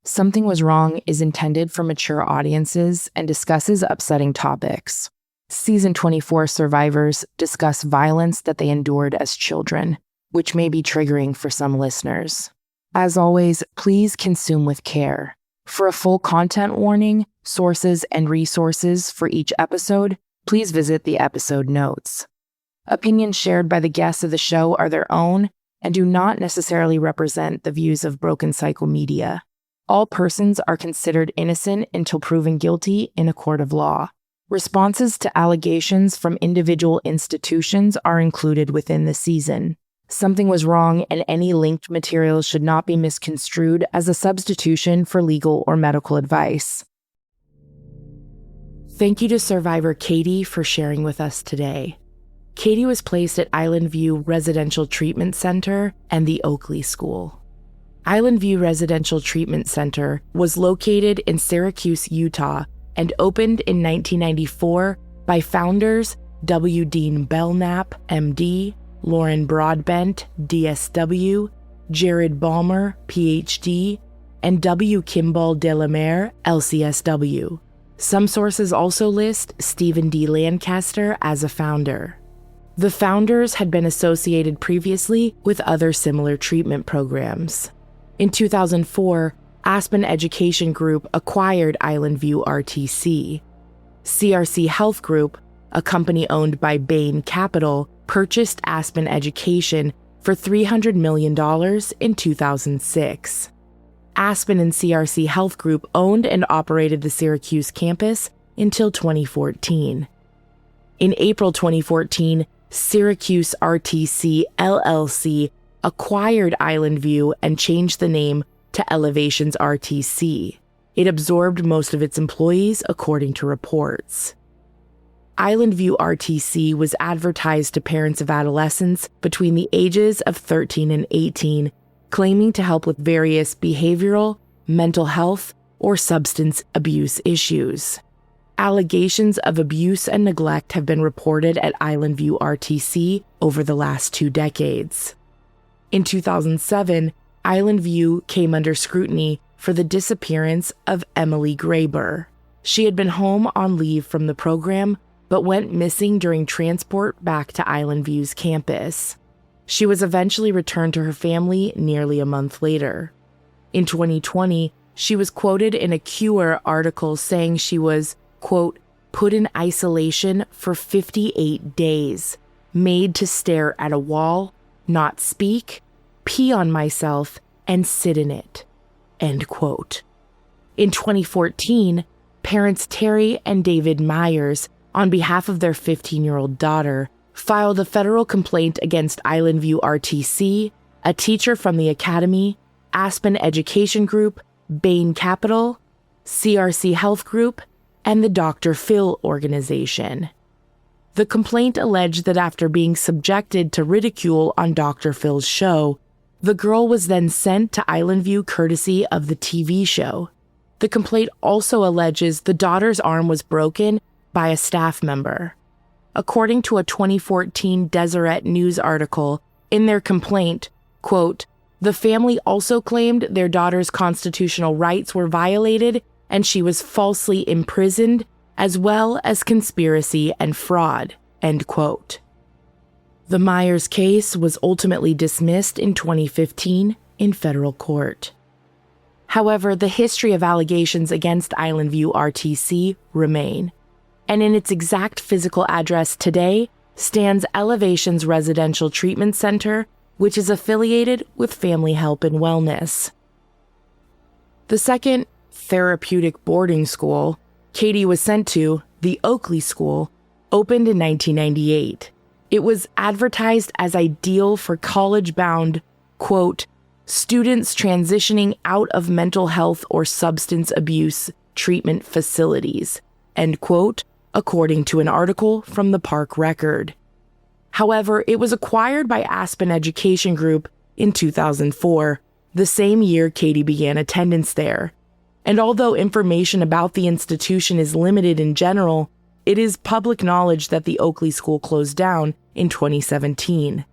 Something Was Wrong is intended for mature audiences and discusses upsetting topics. Season 24 survivors discuss violence that they endured as children, which may be triggering for some listeners. As always, please consume with care. For a full content warning, sources, and resources for each episode, please visit the episode notes. Opinions shared by the guests of the show are their own and do not necessarily represent the views of Broken Cycle Media. All persons are considered innocent until proven guilty in a court of law. Responses to allegations from individual institutions are included within the season. Something Was Wrong, and any linked materials should not be misconstrued as a substitution for legal or medical advice. Thank you to survivor Katie for sharing with us today. Katie was placed at Island View Residential Treatment Center and the Oakley School. Island View Residential Treatment Center was located in Syracuse, Utah, and opened in 1994 by founders W. Dean Belknap, MD, Lauren Broadbent, DSW, Jared Balmer, PhD, and W. Kimball Delamere, LCSW. Some sources also list Stephen D. Lancaster as a founder. The founders had been associated previously with other similar treatment programs. In 2004, Aspen Education Group acquired Island View RTC. CRC Health Group, a company owned by Bain Capital, purchased Aspen Education for $300 million in 2006. Aspen and CRC Health Group owned and operated the Syracuse campus until 2014. In April 2014, Syracuse RTC LLC acquired Island View and changed the name to Elevations RTC. It absorbed most of its employees, according to reports. Island View RTC was advertised to parents of adolescents between the ages of 13 and 18, claiming to help with various behavioral, mental health, or substance abuse issues. Allegations of abuse and neglect have been reported at Island View RTC over the last 2 decades. In 2007, Island View came under scrutiny for the disappearance of Emily Graber. She had been home on leave from the program, but went missing during transport back to Island View's campus. She was eventually returned to her family nearly a month later. In 2020, she was quoted in a Cure article saying she was, quote, put in isolation for 58 days, made to stare at a wall, not speak, pee on myself, and sit in it, end quote. In 2014, parents Terry and David Myers, on behalf of their 15-year-old daughter, filed a federal complaint against Island View RTC, a teacher from the academy, Aspen Education Group, Bain Capital, CRC Health Group, and the Dr. Phil organization. The complaint alleged that after being subjected to ridicule on Dr. Phil's show, the girl was then sent to Island View courtesy of the TV show. The complaint also alleges the daughter's arm was broken by a staff member. According to a 2014 Deseret News article, in their complaint, quote, the family also claimed their daughter's constitutional rights were violated and she was falsely imprisoned, as well as conspiracy and fraud, end quote. The Myers case was ultimately dismissed in 2015 in federal court. However, the history of allegations against Island View RTC remain, and in its exact physical address today stands Elevations Residential Treatment Center, which is affiliated with Family Help and Wellness. The second therapeutic boarding school Katie was sent to, the Oakley School, opened in 1998. It was advertised as ideal for college-bound, quote, students transitioning out of mental health or substance abuse treatment facilities, end quote, according to an article from the Park Record. However, it was acquired by Aspen Education Group in 2004, the same year Katie began attendance there. And although information about the institution is limited in general, it is public knowledge that the Oakley School closed down in 2017.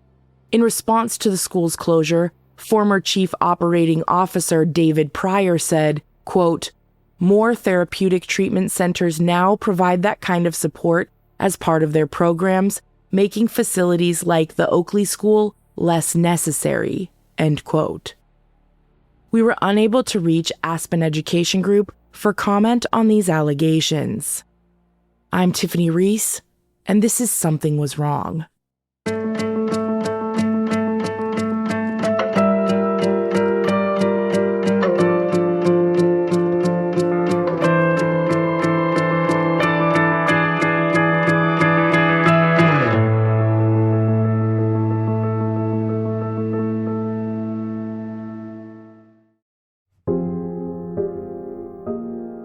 In response to the school's closure, Former Chief Operating Officer David Pryor said, quote, "More therapeutic treatment centers now provide that kind of support as part of their programs, making facilities like the Oakley School less necessary," end quote. We were unable to reach Aspen Education Group for comment on these allegations. I'm Tiffany Reese, and this is Something Was Wrong.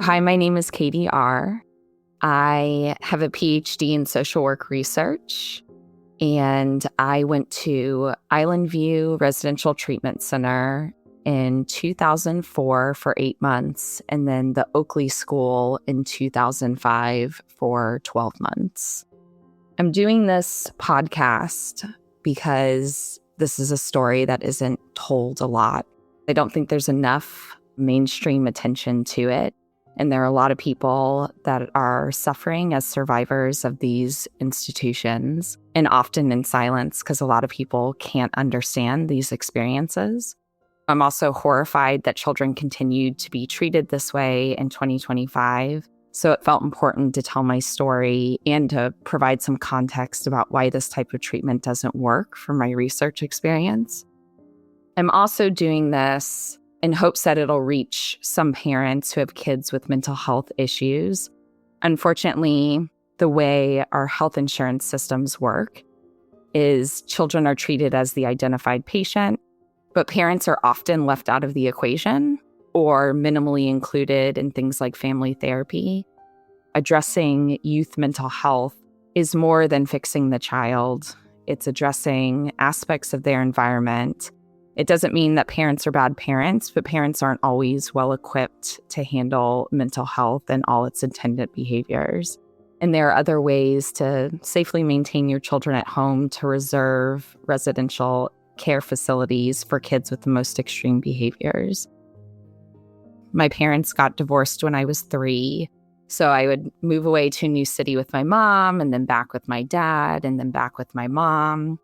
Hi, my name is Katie R. I have a PhD in social work research, and I went to Island View Residential Treatment Center in 2004 for 8 months, and then the Oakley School in 2005 for 12 months. I'm doing this podcast because this is a story that isn't told a lot. I don't think there's enough mainstream attention to it. And there are a lot of people that are suffering as survivors of these institutions, and often in silence because a lot of people can't understand these experiences. I'm also horrified that children continued to be treated this way in 2025. So it felt important to tell my story and to provide some context about why this type of treatment doesn't work from my research experience. I'm also doing this in hopes that it'll reach some parents who have kids with mental health issues. Unfortunately, the way our health insurance systems work is children are treated as the identified patient, but parents are often left out of the equation or minimally included in things like family therapy. Addressing youth mental health is more than fixing the child. It's addressing aspects of their environment. It doesn't mean that parents are bad parents, but parents aren't always well equipped to handle mental health and all its attendant behaviors. And there are other ways to safely maintain your children at home, to reserve residential care facilities for kids with the most extreme behaviors. My parents got divorced when I was 3. So I would move away to a new city with my mom, and then back with my dad, and then back with my mom.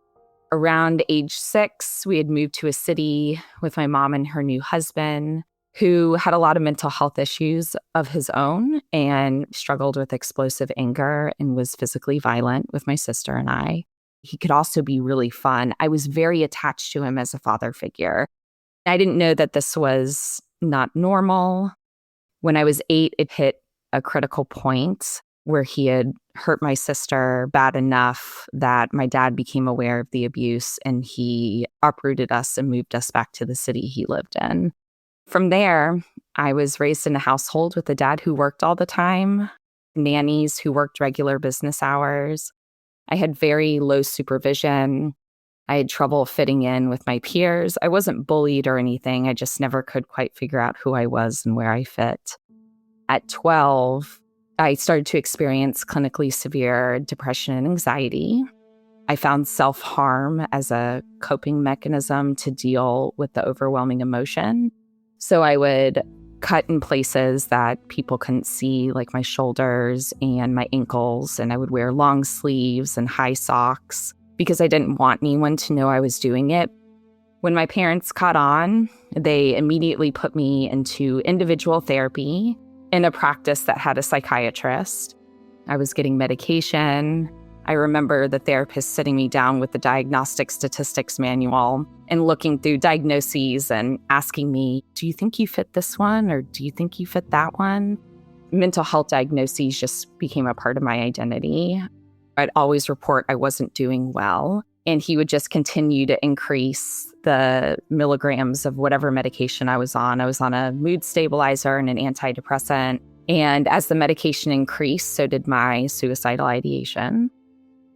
Around age 6, we had moved to a city with my mom and her new husband, who had a lot of mental health issues of his own and struggled with explosive anger and was physically violent with my sister and I. He could also be really fun. I was very attached to him as a father figure. I didn't know that this was not normal. When I was 8, it hit a critical point where he had hurt my sister bad enough that my dad became aware of the abuse, and he uprooted us and moved us back to the city he lived in. From there, I was raised in a household with a dad who worked all the time, nannies who worked regular business hours. I had very low supervision. I had trouble fitting in with my peers. I wasn't bullied or anything. I just never could quite figure out who I was and where I fit. At 12, I started to experience clinically severe depression and anxiety. I found self-harm as a coping mechanism to deal with the overwhelming emotion. So I would cut in places that people couldn't see, like my shoulders and my ankles, and I would wear long sleeves and high socks because I didn't want anyone to know I was doing it. When my parents caught on, they immediately put me into individual therapy in a practice that had a psychiatrist. I was getting medication. I remember the therapist sitting me down with the diagnostic statistics manual and looking through diagnoses and asking me, do you think you fit this one, or do you think you fit that one? Mental health diagnoses just became a part of my identity. I'd always report I wasn't doing well, and he would just continue to increase the milligrams of whatever medication I was on. I was on a mood stabilizer and an antidepressant. And as the medication increased, so did my suicidal ideation.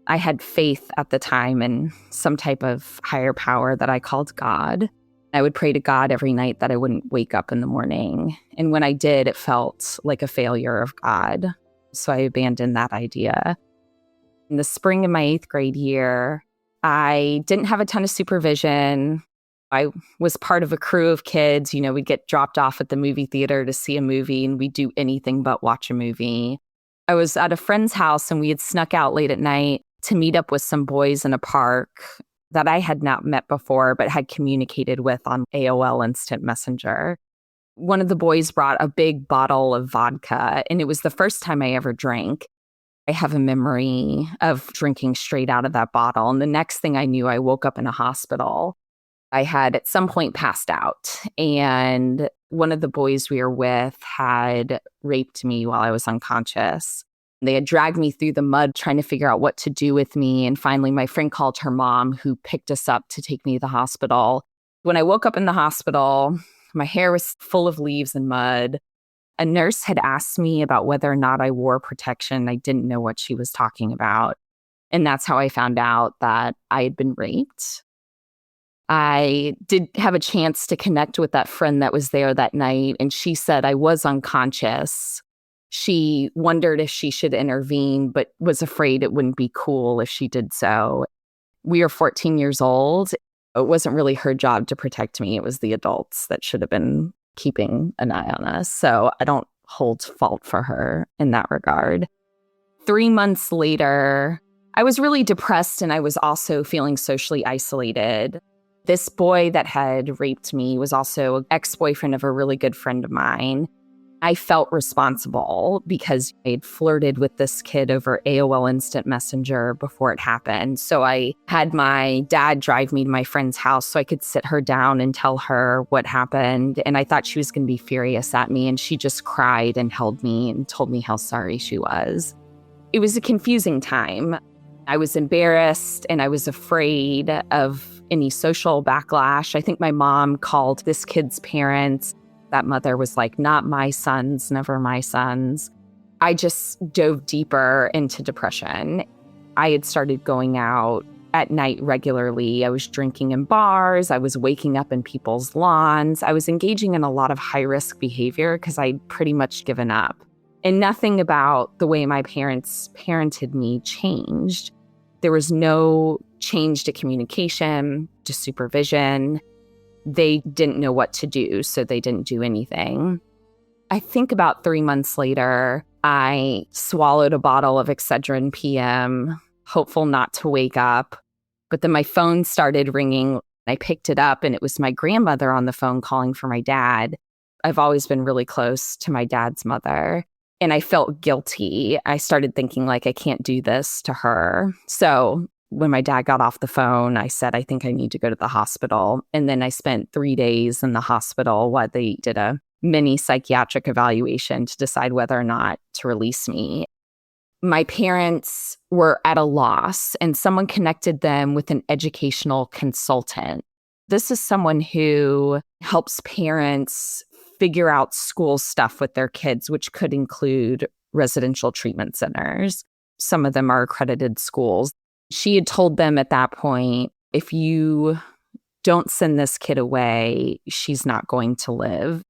I had faith at the time in some type of higher power that I called God. I would pray to God every night that I wouldn't wake up in the morning. And when I did, it felt like a failure of God. So I abandoned that idea. In the spring of my 8th grade year, I didn't have a ton of supervision. I was part of a crew of kids. We'd get dropped off at the movie theater to see a movie, and we'd do anything but watch a movie. I was at a friend's house, and we had snuck out late at night to meet up with some boys in a park that I had not met before, but had communicated with on AOL Instant Messenger. One of the boys brought a big bottle of vodka, and it was the first time I ever drank. I have a memory of drinking straight out of that bottle. And the next thing I knew, I woke up in a hospital. I had at some point passed out, and one of the boys we were with had raped me while I was unconscious. They had dragged me through the mud trying to figure out what to do with me. And finally, my friend called her mom, who picked us up to take me to the hospital. When I woke up in the hospital, my hair was full of leaves and mud. A nurse had asked me about whether or not I wore protection. I didn't know what she was talking about. And that's how I found out that I had been raped. I did have a chance to connect with that friend that was there that night, and she said I was unconscious. She wondered if she should intervene, but was afraid it wouldn't be cool if she did so. We were 14 years old. It wasn't really her job to protect me. It was the adults that should have been keeping an eye on us. So I don't hold fault for her in that regard. 3 months later, I was really depressed, and I was also feeling socially isolated. This boy that had raped me was also an ex-boyfriend of a really good friend of mine. I felt responsible because I had flirted with this kid over AOL Instant Messenger before it happened. So I had my dad drive me to my friend's house so I could sit her down and tell her what happened. And I thought she was going to be furious at me. And she just cried and held me and told me how sorry she was. It was a confusing time. I was embarrassed and I was afraid of any social backlash. I think my mom called this kid's parents. That mother was like, not my sons, never my sons. I just dove deeper into depression. I had started going out at night regularly. I was drinking in bars. I was waking up in people's lawns. I was engaging in a lot of high-risk behavior because I'd pretty much given up. And nothing about the way my parents parented me changed. There was no change to communication, to supervision. They didn't know what to do, so they didn't do anything. I think about 3 months later, I swallowed a bottle of Excedrin PM, hopeful not to wake up. But then my phone started ringing. I picked it up, and it was my grandmother on the phone calling for my dad. I've always been really close to my dad's mother, and I felt guilty. I started thinking, I can't do this to her. So when my dad got off the phone, I said, I think I need to go to the hospital. And then I spent 3 days in the hospital while they did a mini psychiatric evaluation to decide whether or not to release me. My parents were at a loss, and someone connected them with an educational consultant. This is someone who helps parents figure out school stuff with their kids, which could include residential treatment centers. Some of them are accredited schools. She had told them at that point, if you don't send this kid away, she's not going to live.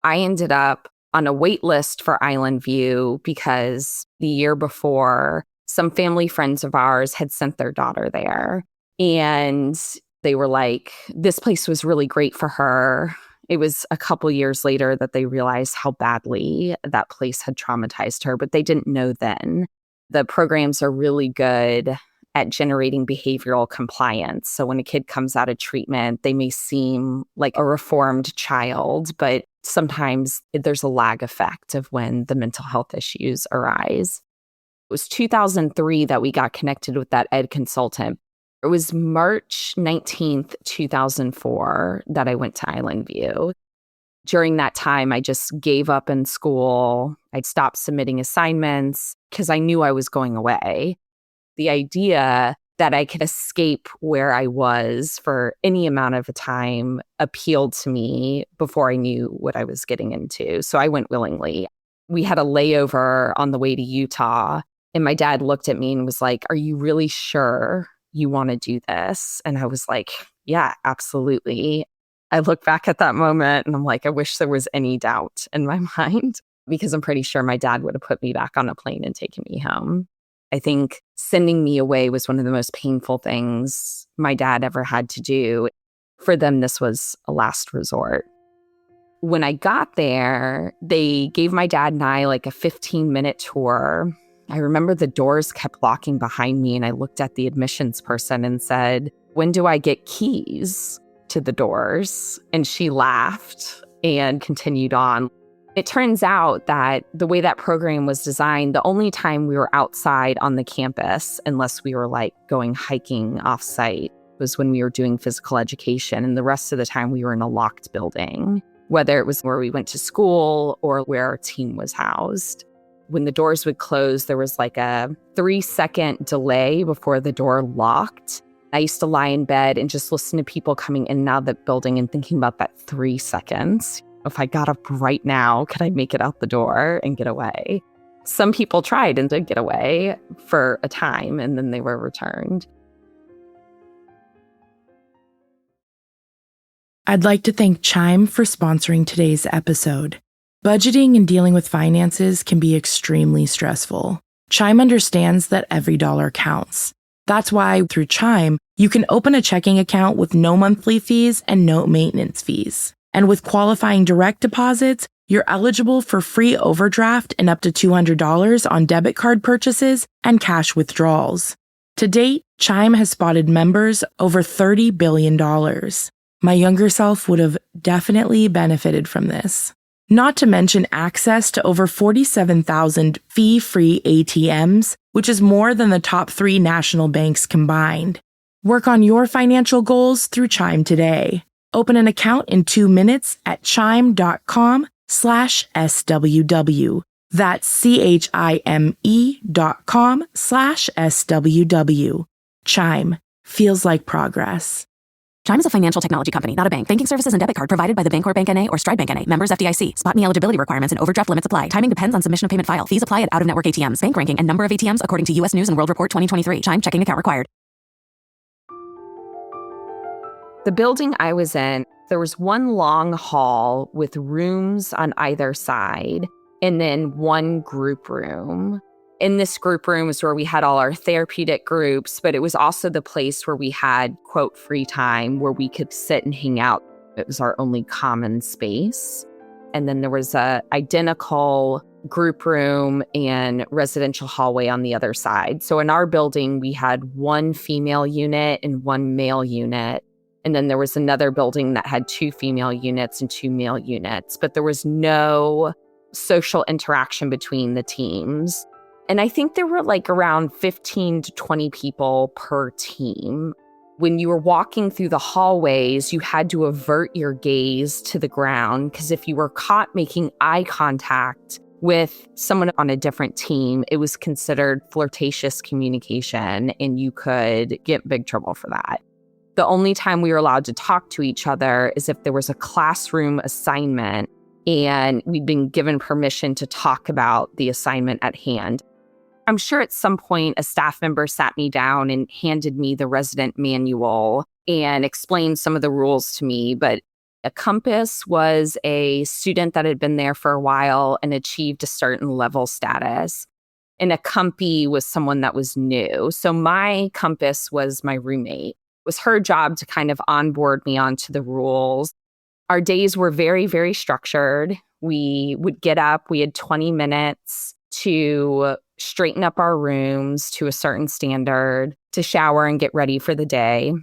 I ended up on a wait list for Island View because the year before, some family friends of ours had sent their daughter there. And they were like, this place was really great for her. It was a couple years later that they realized how badly that place had traumatized her, but they didn't know then. The programs are really good at generating behavioral compliance. So when a kid comes out of treatment, they may seem like a reformed child, but sometimes there's a lag effect of when the mental health issues arise. It was 2003 that we got connected with that ed consultant. It was March 19th, 2004 that I went to Island View. During that time, I just gave up in school. I stopped submitting assignments because I knew I was going away. The idea that I could escape where I was for any amount of time appealed to me before I knew what I was getting into. So I went willingly. We had a layover on the way to Utah, and my dad looked at me and was like, "Are you really sure you want to do this?" And I was like, "Yeah, absolutely." I look back at that moment and I'm like, I wish there was any doubt in my mind, because I'm pretty sure my dad would have put me back on a plane and taken me home. I think sending me away was one of the most painful things my dad ever had to do. For them, this was a last resort. When I got there, they gave my dad and I like a 15-minute tour. I remember the doors kept locking behind me, and I looked at the admissions person and said, "When do I get keys to the doors?" And she laughed and continued on. It turns out that the way that program was designed, the only time we were outside on the campus, unless we were like going hiking off-site, was when we were doing physical education. And the rest of the time we were in a locked building, whether it was where we went to school or where our team was housed. When the doors would close, there was like a 3-second delay before the door locked. I used to lie in bed and just listen to people coming in and out of the building and thinking about that 3 seconds. If I got up right now, could I make it out the door and get away? Some people tried and did get away for a time, and then they were returned. I'd like to thank Chime for sponsoring today's episode. Budgeting and dealing with finances can be extremely stressful. Chime understands that every dollar counts. That's why, through Chime, you can open a checking account with no monthly fees and no maintenance fees. And with qualifying direct deposits, you're eligible for free overdraft and up to $200 on debit card purchases and cash withdrawals. To date, Chime has spotted members over $30 billion. My younger self would have definitely benefited from this. Not to mention access to over 47,000 fee-free ATMs, which is more than the top 3 national banks combined. Work on your financial goals through Chime today. Open an account in 2 minutes at chime.com/SWW. That's CHIME.com/SWW. Chime. Feels like progress. Chime is a financial technology company, not a bank. Banking services and debit card provided by the Bancorp Bank N.A. or Stride Bank N.A. Members FDIC. Spot and eligibility requirements and overdraft limits apply. Timing depends on submission of payment file. Fees apply at out-of-network ATMs. Bank ranking and number of ATMs according to U.S. News and World Report 2023. Chime checking account required. The building I was in, there was one long hall with rooms on either side, and then one group room. In this group room is where we had all our therapeutic groups, but it was also the place where we had, quote, free time, where we could sit and hang out. It was our only common space. And then there was a identical group room and residential hallway on the other side. So in our building, we had one female unit and one male unit. And then there was another building that had 2 female units and 2 male units, but there was no social interaction between the teams. And I think there were like around 15 to 20 people per team. When you were walking through the hallways, you had to avert your gaze to the ground, because if you were caught making eye contact with someone on a different team, it was considered flirtatious communication, and you could get in big trouble for that. The only time we were allowed to talk to each other is if there was a classroom assignment and we'd been given permission to talk about the assignment at hand. I'm sure at some point a staff member sat me down and handed me the resident manual and explained some of the rules to me, but a compass was a student that had been there for a while and achieved a certain level status. And a compy was someone that was new. So my compass was my roommate. It was her job to kind of onboard me onto the rules. Our days were very, very structured. We would get up, we had 20 minutes to straighten up our rooms to a certain standard, to shower and get ready for the day.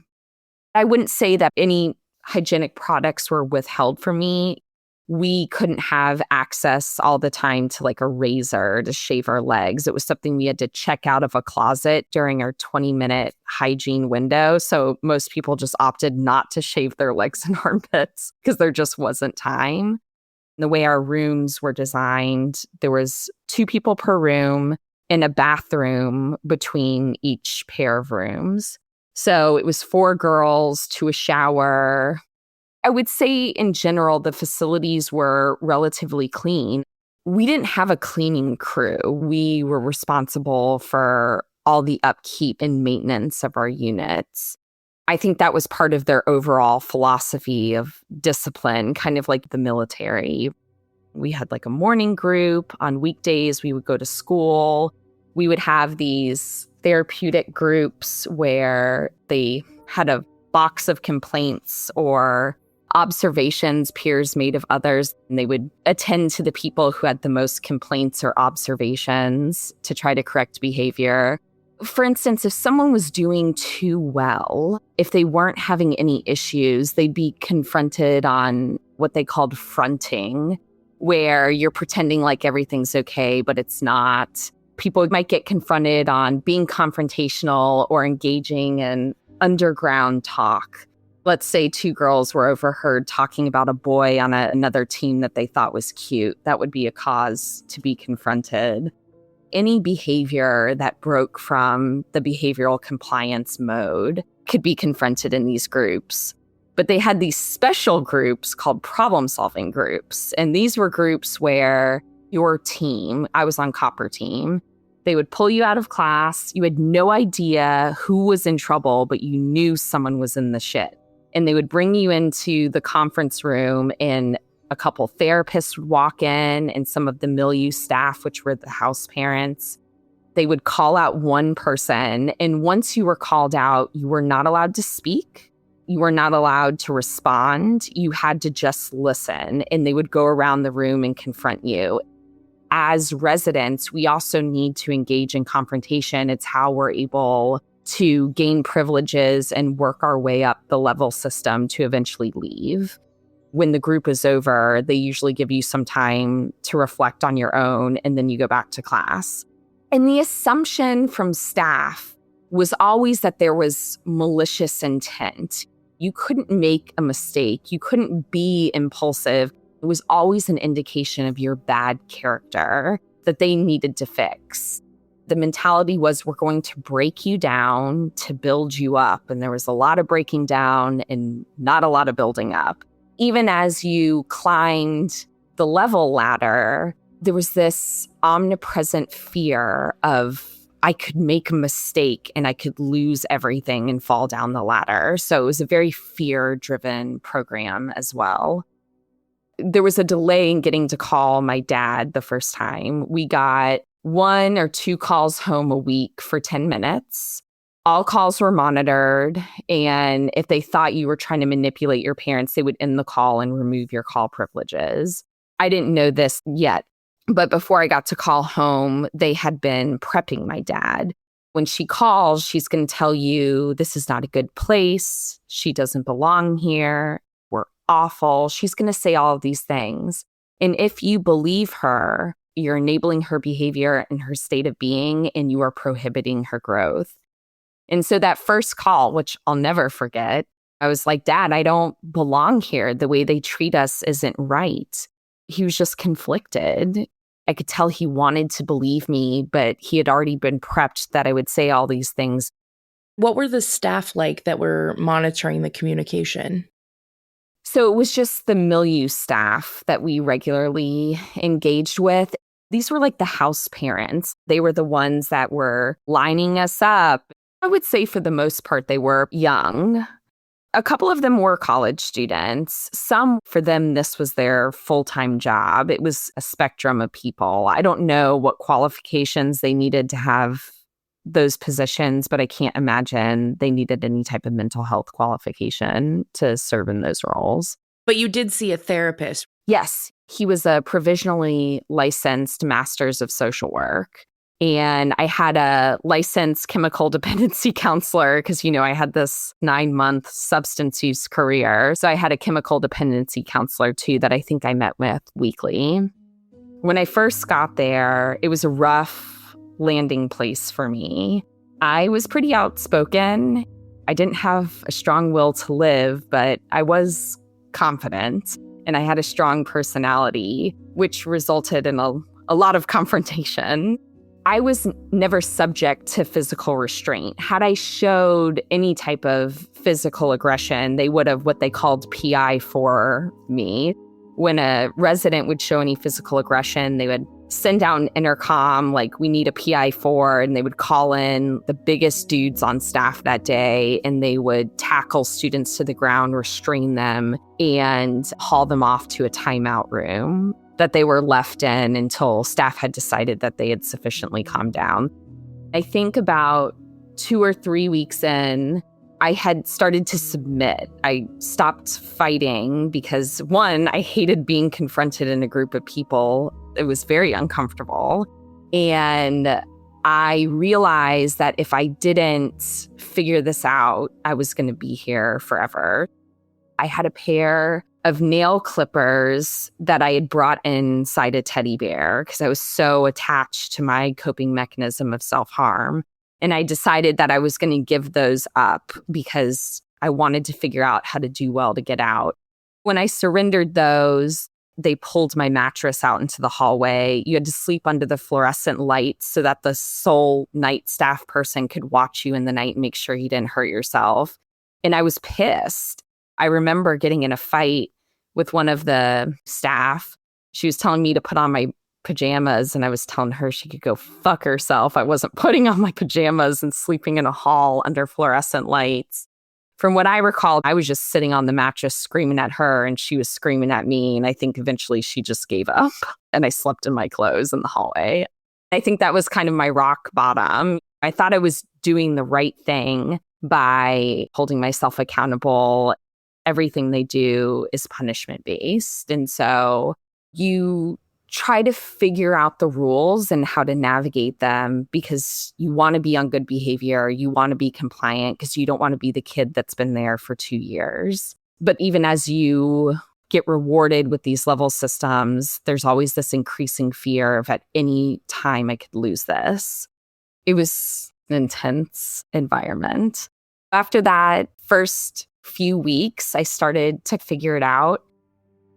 I wouldn't say that any hygienic products were withheld from me. We couldn't have access all the time to like a razor to shave our legs. It was something we had to check out of a closet during our 20-minute hygiene window. So most people just opted not to shave their legs and armpits because there just wasn't time. The way our rooms were designed, there was 2 people per room and a bathroom between each pair of rooms. So it was 4 girls to a shower. I would say in general, the facilities were relatively clean. We didn't have a cleaning crew. We were responsible for all the upkeep and maintenance of our units. I think that was part of their overall philosophy of discipline, kind of like the military. We had like a morning group. On weekdays, we would go to school. We would have these therapeutic groups where they had a box of complaints or observations peers made of others, and they would attend to the people who had the most complaints or observations to try to correct behavior. For instance, if someone was doing too well, if they weren't having any issues, they'd be confronted on what they called fronting, where you're pretending like everything's okay, but it's not. People might get confronted on being confrontational or engaging in underground talk. Let's say two girls were overheard talking about a boy on another team that they thought was cute. That would be a cause to be confronted. Any behavior that broke from the behavioral compliance mode could be confronted in these groups. But they had these special groups called problem-solving groups. And these were groups where your team, I was on Copper team, they would pull you out of class. You had no idea who was in trouble, but you knew someone was in the shit. And they would bring you into the conference room, and a couple therapists would walk in, and some of the milieu staff, which were the house parents. They would call out one person. And once you were called out, you were not allowed to speak. You were not allowed to respond. You had to just listen. And they would go around the room and confront you. As residents, we also need to engage in confrontation. It's how we're able to gain privileges and work our way up the level system to eventually leave. When the group is over, they usually give you some time to reflect on your own, and then you go back to class. And the assumption from staff was always that there was malicious intent. You couldn't make a mistake. You couldn't be impulsive. It was always an indication of your bad character that they needed to fix. The mentality was, we're going to break you down to build you up. And there was a lot of breaking down and not a lot of building up. Even as you climbed the level ladder, there was this omnipresent fear of, I could make a mistake and I could lose everything and fall down the ladder. So it was a very fear-driven program as well. There was a delay in getting to call my dad the first time. We got 1 or 2 calls home a week for 10 minutes. All calls were monitored, and if they thought you were trying to manipulate your parents, they would end the call and remove your call privileges. I didn't know this yet, but before I got to call home, they had been prepping my dad. When she calls, she's going to tell you, this is not a good place. She doesn't belong here. We're awful. She's going to say all of these things. And if you believe her, you're enabling her behavior and her state of being, and you are prohibiting her growth. And so that first call, which I'll never forget, I was like, Dad, I don't belong here. The way they treat us isn't right. He was just conflicted. I could tell he wanted to believe me, but he had already been prepped that I would say all these things. What were the staff like that were monitoring the communication? So it was just the milieu staff that we regularly engaged with. These were like the house parents. They were the ones that were lining us up. I would say for the most part, they were young. A couple of them were college students. Some, for them, this was their full-time job. It was a spectrum of people. I don't know what qualifications they needed to have those positions, but I can't imagine they needed any type of mental health qualification to serve in those roles. But you did see a therapist. Yes, he was a provisionally licensed master's of social work. And I had a licensed chemical dependency counselor because, I had this 9-month substance use career. So I had a chemical dependency counselor, too, that I think I met with weekly. When I first got there, it was a rough landing place for me. I was pretty outspoken. I didn't have a strong will to live, but I was confident. And I had a strong personality, which resulted in a lot of confrontation. I was never subject to physical restraint. Had I showed any type of physical aggression, they would have what they called PI for me. When a resident would show any physical aggression, they would send out an intercom, like, we need a PI for, and they would call in the biggest dudes on staff that day, and they would tackle students to the ground, restrain them, and haul them off to a timeout room that they were left in until staff had decided that they had sufficiently calmed down. I think about 2 or 3 weeks in, I had started to submit. I stopped fighting because, one, I hated being confronted in a group of people. It was very uncomfortable. And I realized that if I didn't figure this out, I was going to be here forever. I had a pair of nail clippers that I had brought inside a teddy bear because I was so attached to my coping mechanism of self-harm. And I decided that I was going to give those up because I wanted to figure out how to do well to get out. When I surrendered those, they pulled my mattress out into the hallway. You had to sleep under the fluorescent lights so that the sole night staff person could watch you in the night and make sure you didn't hurt yourself. And I was pissed. I remember getting in a fight with one of the staff. She was telling me to put on my pajamas, and I was telling her she could go fuck herself. I wasn't putting on my pajamas and sleeping in a hall under fluorescent lights. From what I recall, I was just sitting on the mattress screaming at her, and she was screaming at me. And I think eventually she just gave up, and I slept in my clothes in the hallway. I think that was kind of my rock bottom. I thought I was doing the right thing by holding myself accountable. Everything they do is punishment-based. And so you try to figure out the rules and how to navigate them because you want to be on good behavior. You want to be compliant because you don't want to be the kid that's been there for 2 years. But even as you get rewarded with these level systems, there's always this increasing fear of at any time I could lose this. It was an intense environment. After that first few weeks, I started to figure it out.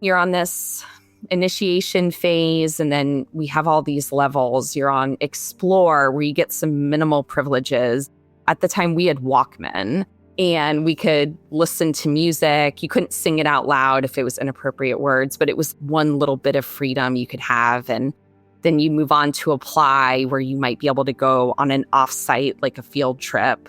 You're on this initiation phase, and then we have all these levels. You're on Explore, where you get some minimal privileges. At the time, we had Walkman, and we could listen to music. You couldn't sing it out loud if it was inappropriate words, but it was one little bit of freedom you could have. And then you move on to Apply, where you might be able to go on an offsite, like a field trip.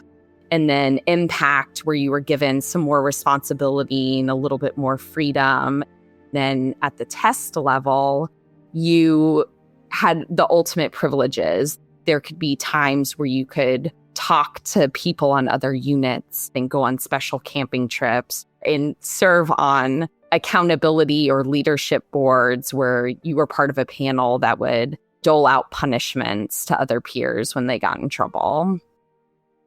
And then Impact, where you were given some more responsibility and a little bit more freedom. Then at the test level, you had the ultimate privileges. There could be times where you could talk to people on other units and go on special camping trips and serve on accountability or leadership boards where you were part of a panel that would dole out punishments to other peers when they got in trouble.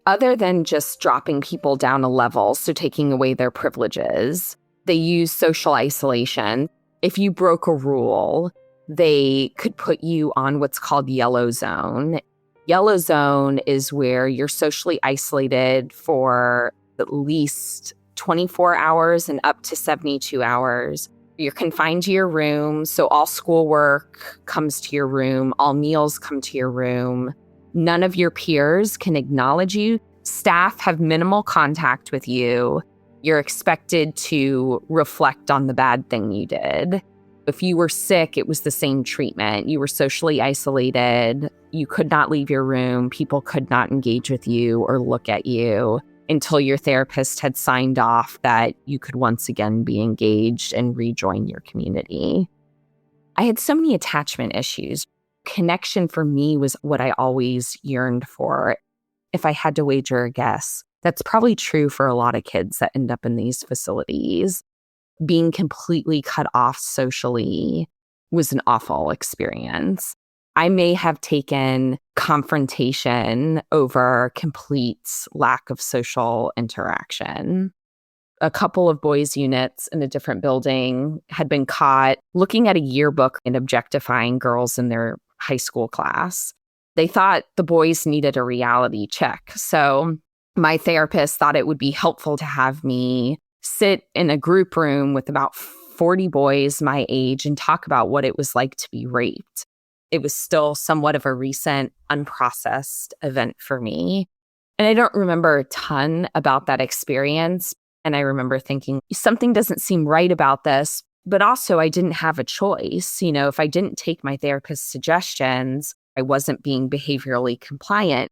Other than just dropping people down a level, so taking away their privileges, they use social isolation. If you broke a rule, they could put you on what's called yellow zone. Yellow zone is where you're socially isolated for at least 24 hours and up to 72 hours. You're confined to your room, so all schoolwork comes to your room, all meals come to your room. None of your peers can acknowledge you. Staff have minimal contact with you. You're expected to reflect on the bad thing you did. If you were sick, it was the same treatment. You were socially isolated. You could not leave your room. People could not engage with you or look at you until your therapist had signed off that you could once again be engaged and rejoin your community. I had so many attachment issues. Connection for me was what I always yearned for. If I had to wager a guess, that's probably true for a lot of kids that end up in these facilities. Being completely cut off socially was an awful experience. I may have taken confrontation over complete lack of social interaction. A couple of boys' units in a different building had been caught looking at a yearbook and objectifying girls in their high school class. They thought the boys needed a reality check. So my therapist thought it would be helpful to have me sit in a group room with about 40 boys my age and talk about what it was like to be raped. It was still somewhat of a recent, unprocessed event for me. And I don't remember a ton about that experience. And I remember thinking, something doesn't seem right about this. But also, I didn't have a choice. You know, if I didn't take my therapist's suggestions, I wasn't being behaviorally compliant.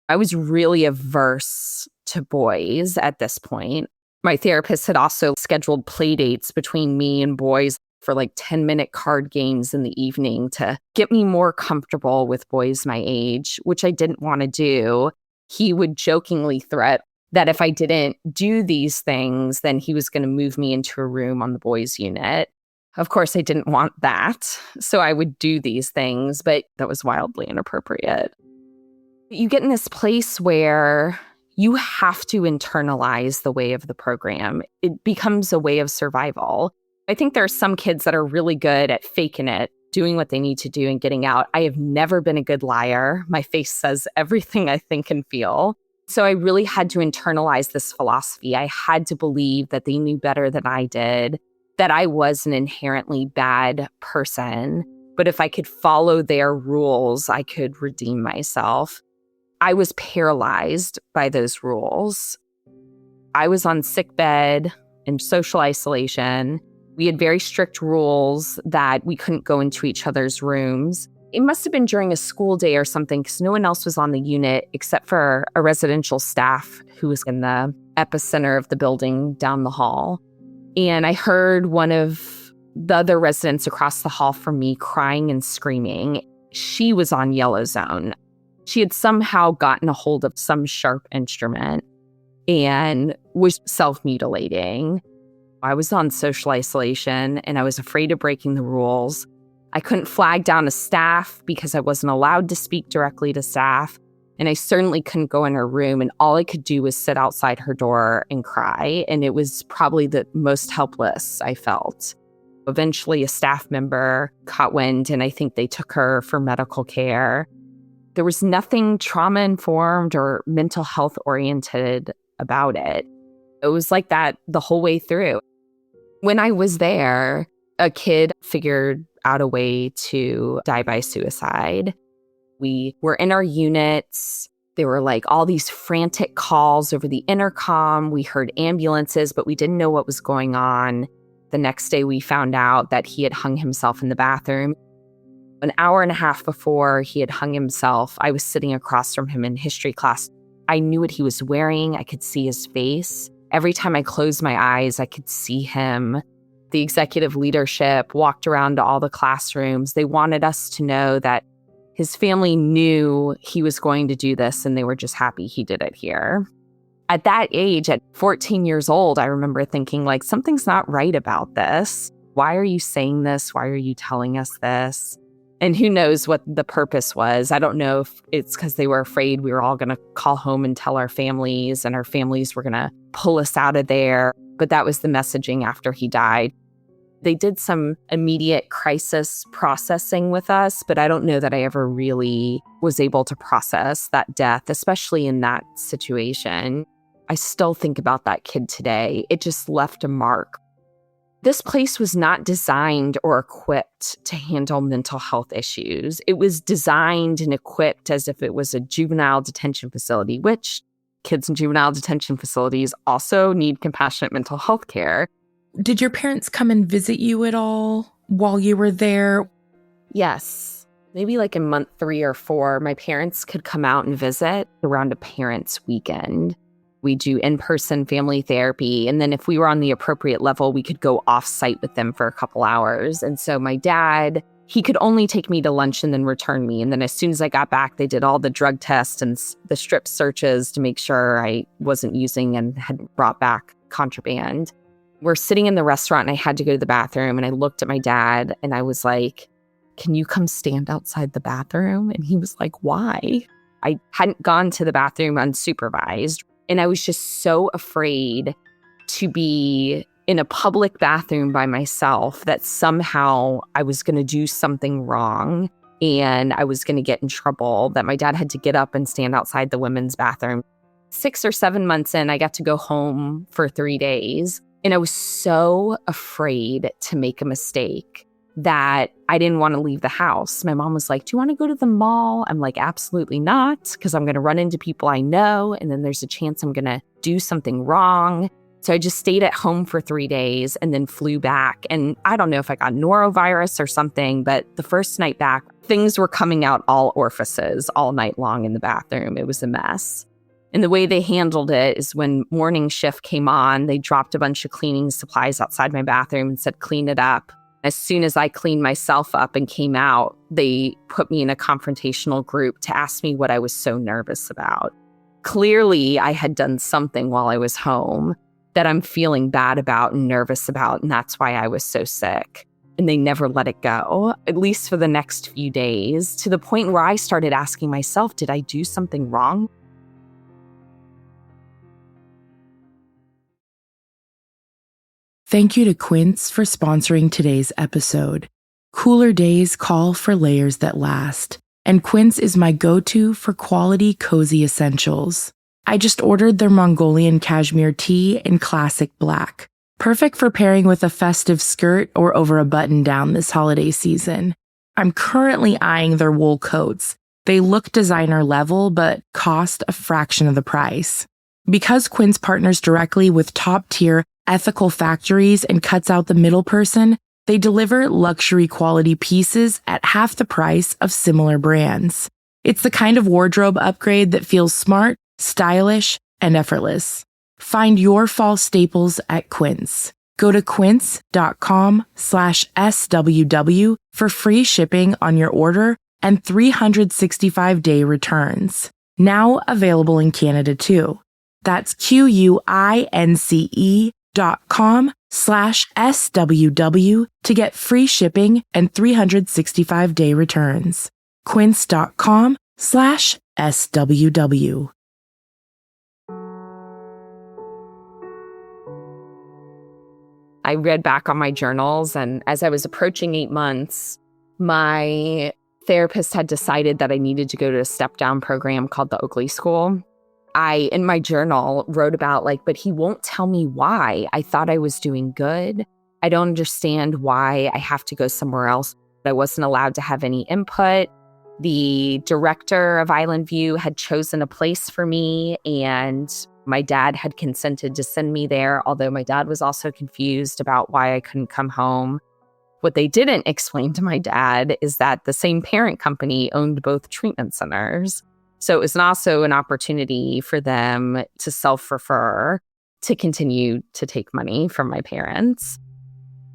I was really averse to boys at this point. My therapist had also scheduled play dates between me and boys for like 10-minute card games in the evening to get me more comfortable with boys my age, which I didn't want to do. He would jokingly threat, that if I didn't do these things, then he was going to move me into a room on the boys' unit. Of course, I didn't want that. So I would do these things, but that was wildly inappropriate. You get in this place where you have to internalize the way of the program. It becomes a way of survival. I think there are some kids that are really good at faking it, doing what they need to do and getting out. I have never been a good liar. My face says everything I think and feel. So I really had to internalize this philosophy. I had to believe that they knew better than I did, that I was an inherently bad person. But if I could follow their rules, I could redeem myself. I was paralyzed by those rules. I was on sick bed in social isolation. We had very strict rules that we couldn't go into each other's rooms. It must have been during a school day or something because no one else was on the unit except for a residential staff who was in the epicenter of the building down the hall. And I heard one of the other residents across the hall from me crying and screaming. She was on yellow zone. She had somehow gotten a hold of some sharp instrument and was self-mutilating. I was on social isolation and I was afraid of breaking the rules. I couldn't flag down a staff because I wasn't allowed to speak directly to staff. And I certainly couldn't go in her room. And all I could do was sit outside her door and cry. And it was probably the most helpless I felt. Eventually, a staff member caught wind, and I think they took her for medical care. There was nothing trauma-informed or mental health-oriented about it. It was like that the whole way through. When I was there, a kid figured out a way to die by suicide. We were in our units. There were like all these frantic calls over the intercom. We heard ambulances, but we didn't know what was going on. The next day, we found out that he had hung himself in the bathroom. An hour and a half before he had hung himself, I was sitting across from him in history class. I knew what he was wearing. I could see his face. Every time I closed my eyes, I could see him. The executive leadership walked around to all the classrooms. They wanted us to know that his family knew he was going to do this, and they were just happy he did it here. At that age, at 14 years old, I remember thinking, like, something's not right about this. Why are you saying this? Why are you telling us this? And who knows what the purpose was. I don't know if it's because they were afraid we were all going to call home and tell our families, and our families were going to pull us out of there. But that was the messaging after he died. They did some immediate crisis processing with us, but I don't know that I ever really was able to process that death, especially in that situation. I still think about that kid today. It just left a mark. This place was not designed or equipped to handle mental health issues. It was designed and equipped as if it was a juvenile detention facility, which kids in juvenile detention facilities also need compassionate mental health care. Did your parents come and visit you at all while you were there? Yes. Maybe like in month 3 or 4, my parents could come out and visit around a parents' weekend. We do in-person family therapy. And then if we were on the appropriate level, we could go off-site with them for a couple hours. And so my dad, he could only take me to lunch and then return me. And then as soon as I got back, they did all the drug tests and the strip searches to make sure I wasn't using and had brought back contraband. We're sitting in the restaurant and I had to go to the bathroom, and I looked at my dad and I was like, "Can you come stand outside the bathroom?" And he was like, "Why?" I hadn't gone to the bathroom unsupervised, and I was just so afraid to be in a public bathroom by myself that somehow I was going to do something wrong and I was going to get in trouble, that my dad had to get up and stand outside the women's bathroom. 6 or 7 months in, I got to go home for 3 days. And I was so afraid to make a mistake that I didn't want to leave the house. My mom was like, "Do you want to go to the mall?" I'm like, "Absolutely not, because I'm going to run into people I know, and then there's a chance I'm going to do something wrong." So I just stayed at home for 3 days and then flew back. And I don't know if I got norovirus or something, but the first night back, things were coming out all orifices all night long in the bathroom. It was a mess. And the way they handled it is when morning shift came on, they dropped a bunch of cleaning supplies outside my bathroom and said, "Clean it up." As soon as I cleaned myself up and came out, they put me in a confrontational group to ask me what I was so nervous about. Clearly, I had done something while I was home that I'm feeling bad about and nervous about, and that's why I was so sick. And they never let it go, at least for the next few days, to the point where I started asking myself, did I do something wrong? Thank you to Quince for sponsoring today's episode. Cooler days call for layers that last, and Quince is my go-to for quality, cozy essentials. I just ordered their Mongolian cashmere tee in classic black, perfect for pairing with a festive skirt or over a button-down this holiday season. I'm currently eyeing their wool coats. They look designer level, but cost a fraction of the price. Because Quince partners directly with top-tier ethical factories and cuts out the middle person, they deliver luxury quality pieces at half the price of similar brands. It's the kind of wardrobe upgrade that feels smart, stylish, and effortless. Find your fall staples at Quince. Go to quince.com/SWW for free shipping on your order and 365-day returns. Now available in Canada too. That's QUINCE.com/SWW to get free shipping and 365-day returns. Quince.com/SWW. I read back on my journals, and as I was approaching 8 months, my therapist had decided that I needed to go to a step-down program called the Oakley School. I, in my journal, wrote about but he won't tell me why. I thought I was doing good. I don't understand why I have to go somewhere else. I wasn't allowed to have any input. The director of Island View had chosen a place for me, and my dad had consented to send me there, although my dad was also confused about why I couldn't come home. What they didn't explain to my dad is that the same parent company owned both treatment centers. So it was also an opportunity for them to self-refer, to continue to take money from my parents.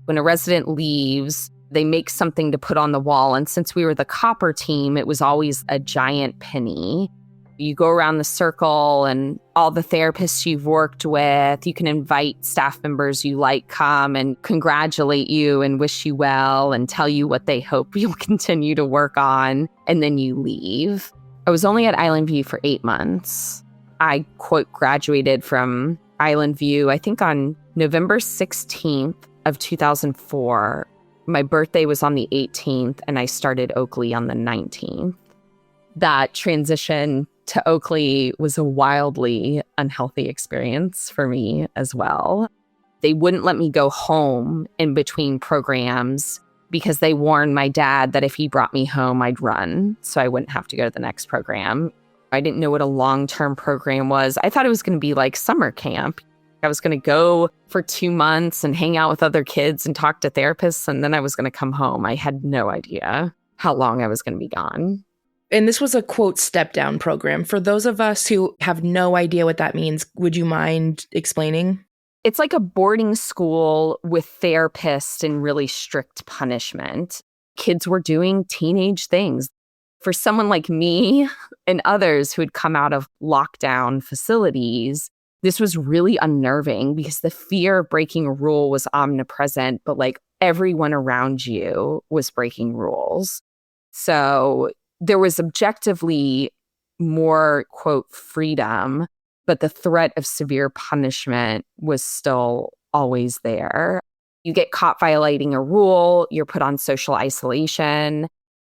When a resident leaves, they make something to put on the wall. And since we were the copper team, it was always a giant penny. You go around the circle and all the therapists you've worked with, you can invite staff members you like come and congratulate you and wish you well and tell you what they hope you'll continue to work on. And then you leave. I was only at Island View for 8 months. I, quote, graduated from Island View, I think on November 16th of 2004. My birthday was on the 18th, and I started Oakley on the 19th. That transition to Oakley was a wildly unhealthy experience for me as well. They wouldn't let me go home in between programs because they warned my dad that if he brought me home, I'd run, so I wouldn't have to go to the next program. I didn't know what a long-term program was. I thought it was going to be like summer camp. I was going to go for 2 months and hang out with other kids and talk to therapists, and then I was going to come home. I had no idea how long I was going to be gone. And this was a, quote, step-down program. For those of us who have no idea what that means, would you mind explaining? It's like a boarding school with therapists and really strict punishment. Kids were doing teenage things. For someone like me and others who had come out of lockdown facilities, this was really unnerving because the fear of breaking a rule was omnipresent, but everyone around you was breaking rules. So there was objectively more, quote, freedom, but the threat of severe punishment was still always there. You get caught violating a rule, you're put on social isolation.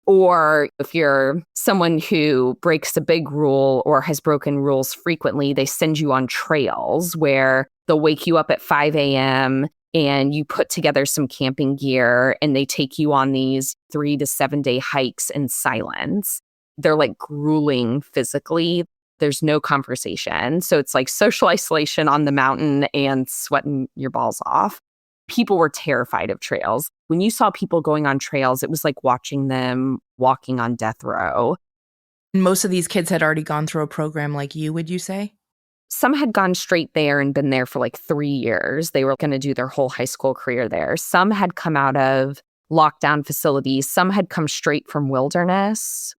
Or if you're someone who breaks a big rule or has broken rules frequently, they send you on trails where they'll wake you up at 5 a.m. and you put together some camping gear and they take you on these 3 to 7 day hikes in silence. They're grueling physically. There's no conversation. So it's social isolation on the mountain and sweating your balls off. People were terrified of trails. When you saw people going on trails, it was like watching them walking on death row. Most of these kids had already gone through a program like you, would you say? Some had gone straight there and been there for 3 years. They were going to do their whole high school career there. Some had come out of lockdown facilities. Some had come straight from wilderness.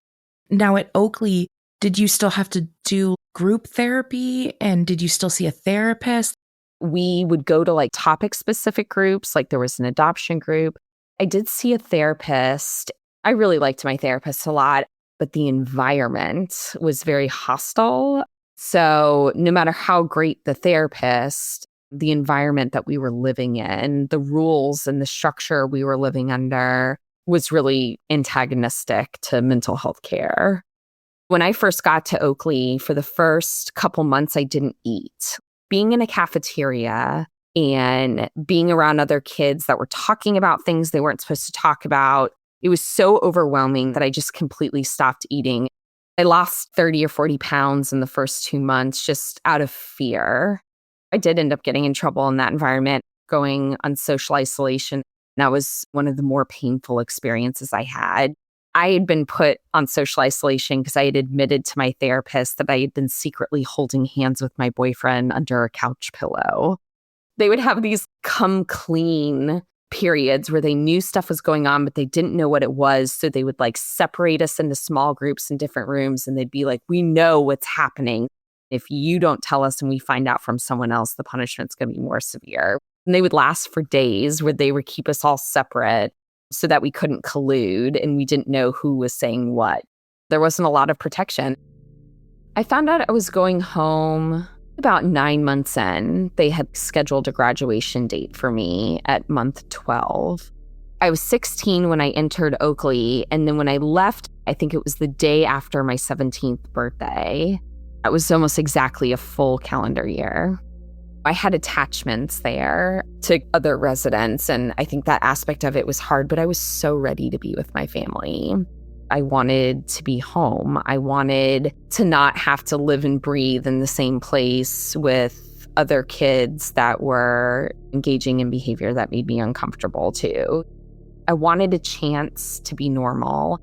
Now at Oakley, did you still have to do group therapy? And did you still see a therapist? We would go to like topic-specific groups, like there was an adoption group. I did see a therapist. I really liked my therapist a lot, but the environment was very hostile. So no matter how great the therapist, the environment that we were living in, the rules and the structure we were living under was really antagonistic to mental health care. When I first got to Oakley, for the first couple months, I didn't eat. Being in a cafeteria and being around other kids that were talking about things they weren't supposed to talk about, it was so overwhelming that I just completely stopped eating. I lost 30 or 40 pounds in the first 2 months just out of fear. I did end up getting in trouble in that environment, going on social isolation. That was one of the more painful experiences I had. I had been put on social isolation because I had admitted to my therapist that I had been secretly holding hands with my boyfriend under a couch pillow. They would have these come clean periods where they knew stuff was going on, but they didn't know what it was. So they would like separate us into small groups in different rooms. And they'd be like, we know what's happening. If you don't tell us and we find out from someone else, the punishment's going to be more severe. And they would last for days where they would keep us all separate so that we couldn't collude and we didn't know who was saying what. There wasn't a lot of protection. I found out I was going home about 9 months in. They had scheduled a graduation date for me at month 12. I was 16 when I entered Oakley, and then when I left, I think it was the day after my 17th birthday. It was almost exactly a full calendar year. I had attachments there to other residents, and I think that aspect of it was hard, but I was so ready to be with my family. I wanted to be home. I wanted to not have to live and breathe in the same place with other kids that were engaging in behavior that made me uncomfortable too. I wanted a chance to be normal.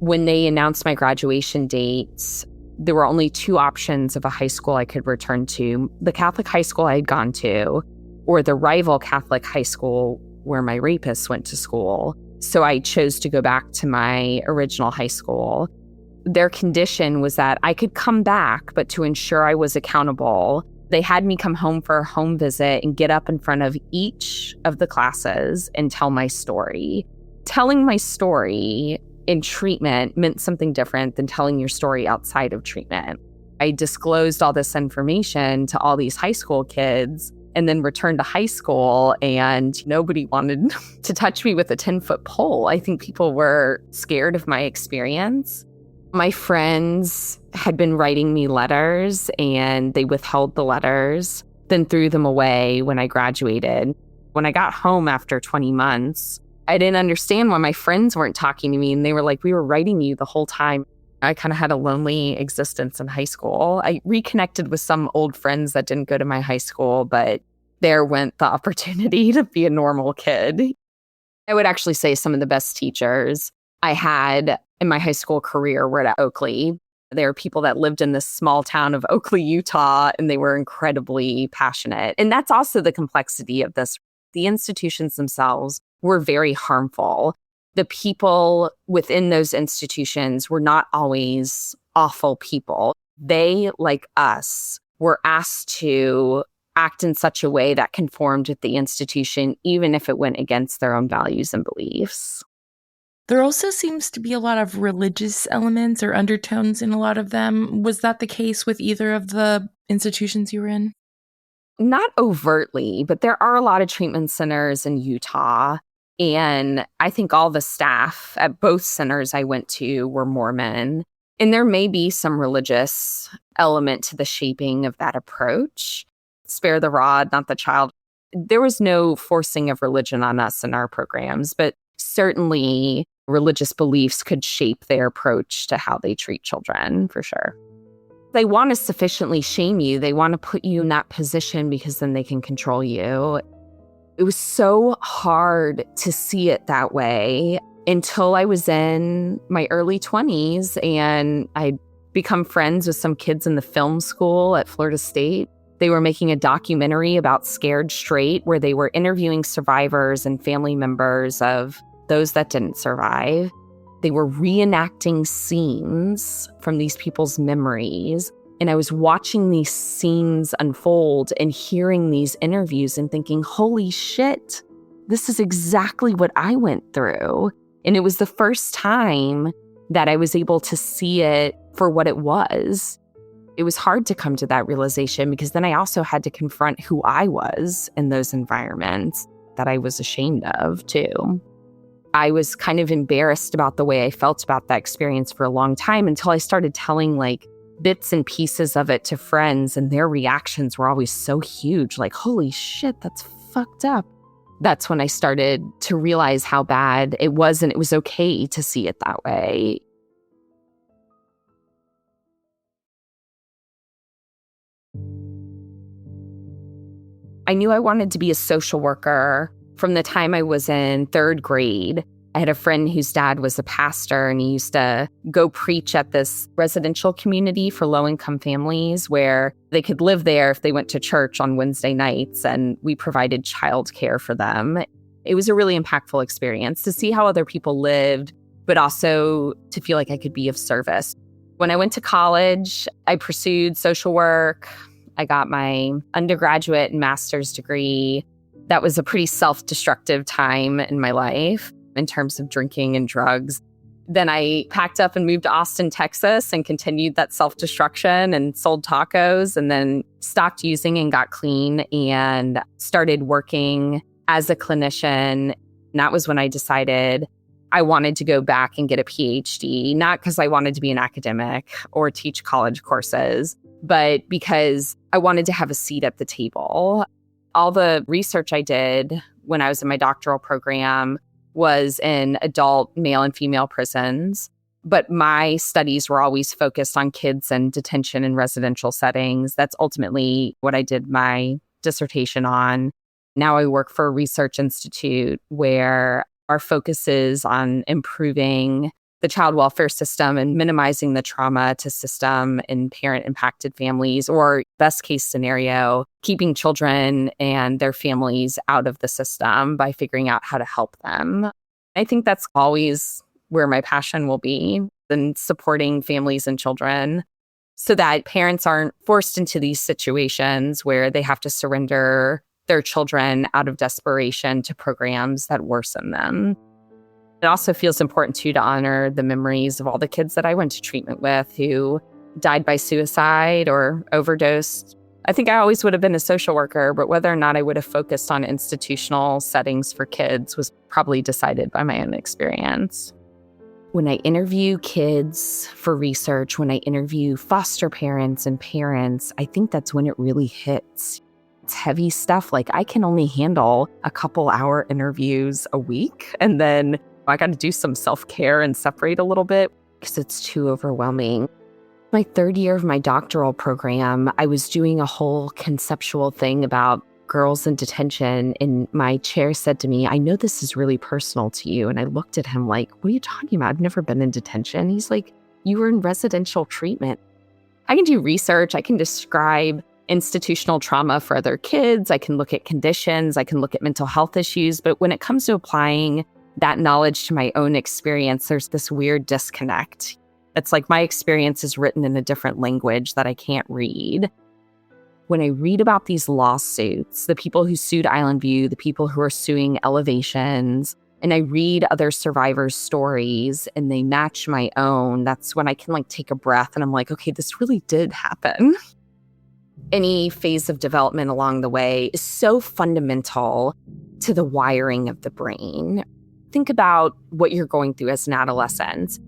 When they announced my graduation dates, there were only 2 options of a high school I could return to: the Catholic high school I had gone to, or the rival Catholic high school where my rapist went to school. So I chose to go back to my original high school. Their condition was that I could come back, but to ensure I was accountable, they had me come home for a home visit and get up in front of each of the classes and tell my story. Telling my story in treatment meant something different than telling your story outside of treatment. I disclosed all this information to all these high school kids and then returned to high school, and nobody wanted to touch me with a 10-foot pole. I think people were scared of my experience. My friends had been writing me letters, and they withheld the letters, then threw them away when I graduated. When I got home after 20 months, I didn't understand why my friends weren't talking to me, and they were like, we were writing you the whole time. I kind of had a lonely existence in high school. I reconnected with some old friends that didn't go to my high school, but there went the opportunity to be a normal kid. I would actually say some of the best teachers I had in my high school career were at Oakley. There are people that lived in this small town of Oakley, Utah, and they were incredibly passionate. And that's also the complexity of this. The institutions themselves were very harmful. The people within those institutions were not always awful people. They, like us, were asked to act in such a way that conformed with the institution, even if it went against their own values and beliefs. There also seems to be a lot of religious elements or undertones in a lot of them. Was that the case with either of the institutions you were in? Not overtly, but there are a lot of treatment centers in Utah. And I think all the staff at both centers I went to were Mormon. And there may be some religious element to the shaping of that approach. Spare the rod, not the child. There was no forcing of religion on us in our programs, but certainly religious beliefs could shape their approach to how they treat children, for sure. They want to sufficiently shame you. They want to put you in that position because then they can control you. It was so hard to see it that way until I was in my early 20s and I'd become friends with some kids in the film school at Florida State. They were making a documentary about Scared Straight where they were interviewing survivors and family members of those that didn't survive. They were reenacting scenes from these people's memories And I was watching these scenes unfold and hearing these interviews and thinking, holy shit, this is exactly what I went through. And it was the first time that I was able to see it for what it was. It was hard to come to that realization because then I also had to confront who I was in those environments that I was ashamed of too. I was kind of embarrassed about the way I felt about that experience for a long time until I started telling bits and pieces of it to friends, and their reactions were always so huge, like, holy shit, that's fucked up. That's when I started to realize how bad it was, and it was okay to see it that way. I knew I wanted to be a social worker from the time I was in third grade. I had a friend whose dad was a pastor, and he used to go preach at this residential community for low-income families where they could live there if they went to church on Wednesday nights, and we provided childcare for them. It was a really impactful experience to see how other people lived, but also to feel like I could be of service. When I went to college, I pursued social work. I got my undergraduate and master's degree. That was a pretty self-destructive time in my life in terms of drinking and drugs. Then I packed up and moved to Austin, Texas, and continued that self-destruction and sold tacos, and then stopped using and got clean and started working as a clinician. And that was when I decided I wanted to go back and get a PhD, not because I wanted to be an academic or teach college courses, but because I wanted to have a seat at the table. All the research I did when I was in my doctoral program was in adult male and female prisons, but my studies were always focused on kids in detention and residential settings. That's ultimately what I did my dissertation on. Now I work for a research institute where our focus is on improving the child welfare system and minimizing the trauma to system in parent-impacted families, or best case scenario, keeping children and their families out of the system by figuring out how to help them. I think that's always where my passion will be, in supporting families and children so that parents aren't forced into these situations where they have to surrender their children out of desperation to programs that worsen them. It also feels important, too, to honor the memories of all the kids that I went to treatment with who died by suicide or overdosed. I think I always would have been a social worker, but whether or not I would have focused on institutional settings for kids was probably decided by my own experience. When I interview kids for research, when I interview foster parents and parents, I think that's when it really hits. It's heavy stuff. I can only handle a couple hour interviews a week, and then I got to do some self-care and separate a little bit because it's too overwhelming. My third year of my doctoral program, I was doing a whole conceptual thing about girls in detention, and my chair said to me, I know this is really personal to you. And I looked at him like, what are you talking about? I've never been in detention. He's like, you were in residential treatment. I can do research. I can describe institutional trauma for other kids. I can look at conditions. I can look at mental health issues. But when it comes to applying that knowledge to my own experience, there's this weird disconnect. It's like my experience is written in a different language that I can't read. When I read about these lawsuits, the people who sued Island View, the people who are suing Elevations, and I read other survivors' stories and they match my own, that's when I can take a breath and I'm like, okay, this really did happen. Any phase of development along the way is so fundamental to the wiring of the brain. Think about what you're going through as an adolescent.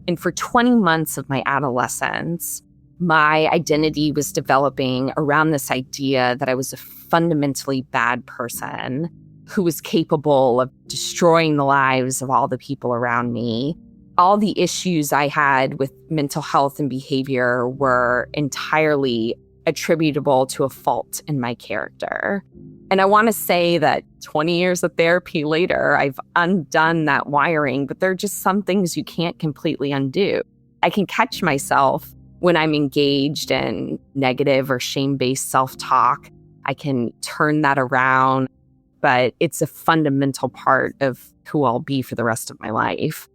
And for 20 months of my adolescence, my identity was developing around this idea that I was a fundamentally bad person who was capable of destroying the lives of all the people around me. All the issues I had with mental health and behavior were entirely attributable to a fault in my character. And I want to say that 20 years of therapy later, I've undone that wiring, but there are just some things you can't completely undo. I can catch myself when I'm engaged in negative or shame-based self-talk. I can turn that around, but it's a fundamental part of who I'll be for the rest of my life.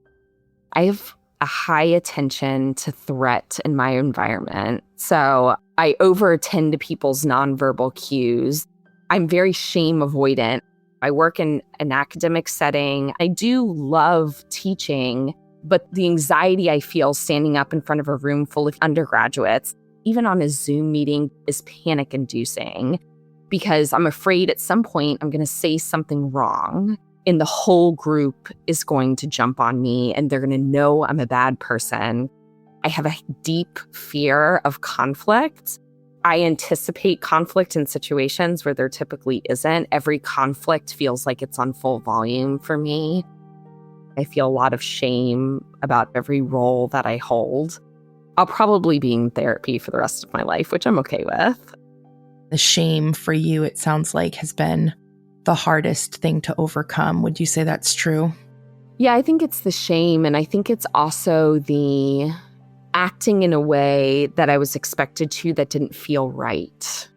I have a high attention to threat in my environment. So I over-attend to people's nonverbal cues. I'm very shame avoidant. I work in an academic setting. I do love teaching, but the anxiety I feel standing up in front of a room full of undergraduates, even on a Zoom meeting, is panic-inducing because I'm afraid at some point I'm going to say something wrong and the whole group is going to jump on me and they're going to know I'm a bad person. I have a deep fear of conflict. I anticipate conflict in situations where there typically isn't. Every conflict feels like it's on full volume for me. I feel a lot of shame about every role that I hold. I'll probably be in therapy for the rest of my life, which I'm okay with. The shame for you, it sounds like, has been the hardest thing to overcome. Would you say that's true? Yeah, I think it's the shame. And I think it's also the acting in a way that I was expected to that didn't feel right.